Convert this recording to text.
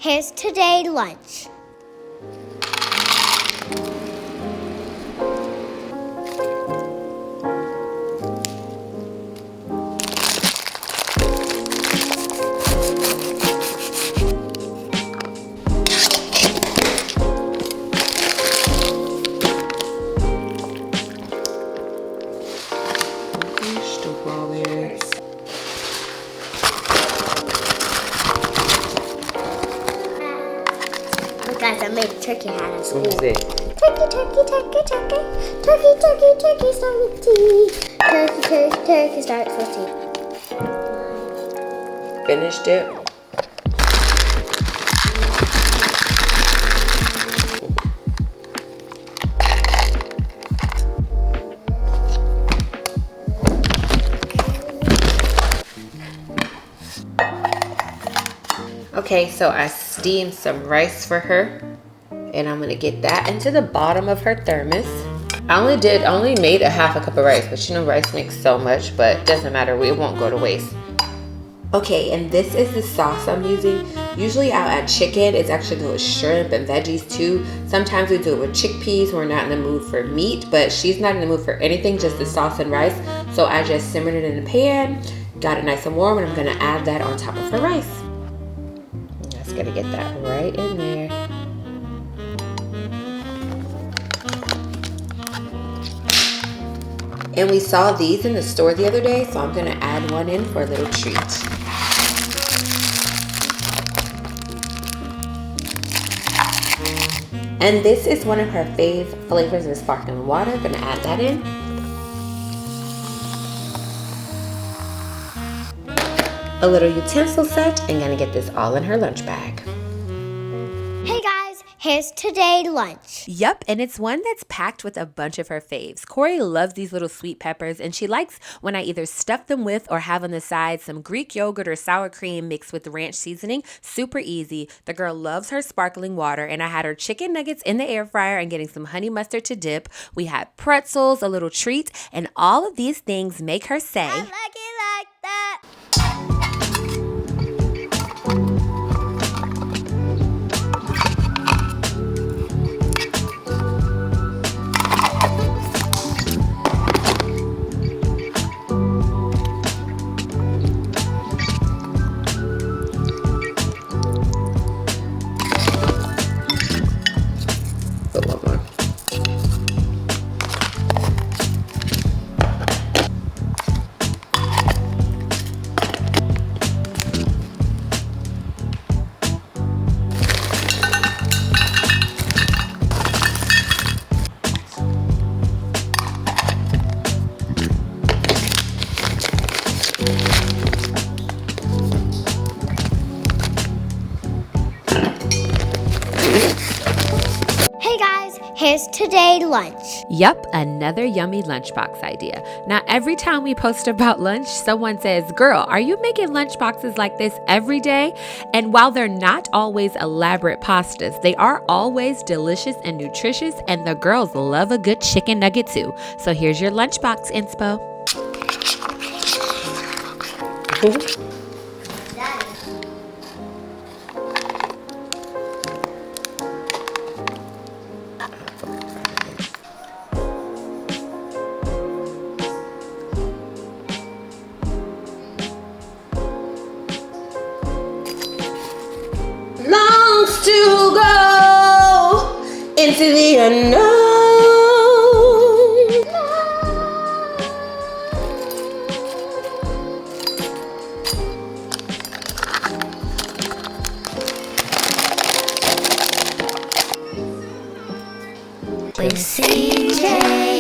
here's today's lunch. Guys, I made a turkey hat at school. What is it? Turkey, turkey, turkey, turkey. Turkey, turkey, turkey starts with tea. Turkey, turkey, turkey starts with tea. Finished it? Okay, so I steamed some rice for her, and I'm gonna get that into the bottom of her thermos. I only made a half a cup of rice, but you know rice makes so much, but it doesn't matter, it won't go to waste. Okay, and this is the sauce I'm using. Usually I'll add chicken. It's actually good with shrimp and veggies too. Sometimes we do it with chickpeas. We're not in the mood for meat, but she's not in the mood for anything, just the sauce and rice. So I just simmered it in a pan, got it nice and warm, and I'm gonna add that on top of her rice. Just gotta get that right in there. And we saw these in the store the other day, so I'm gonna add one in for a little treat. And this is one of her fave flavors of sparkling water. Gonna add that in. A little utensil set, and gonna get this all in her lunch bag. Hey guys, here's today's lunch. Yup, and it's one that's packed with a bunch of her faves. Corey loves these little sweet peppers, and she likes when I either stuff them with or have on the side some Greek yogurt or sour cream mixed with ranch seasoning. Super easy. The girl loves her sparkling water, and I had her chicken nuggets in the air fryer and getting some honey mustard to dip. We had pretzels, a little treat, and all of these things make her say, I like it like that. Put one more. Hey guys, here's today's lunch. yup, another yummy lunchbox idea. Now, every time we post about lunch, someone says, girl, are you making lunchboxes like this every day? And while they're not always elaborate pastas, they are always delicious and nutritious, and the girls love a good chicken nugget too. So here's your lunchbox inspo. Longs to go into the unknown. With CJ.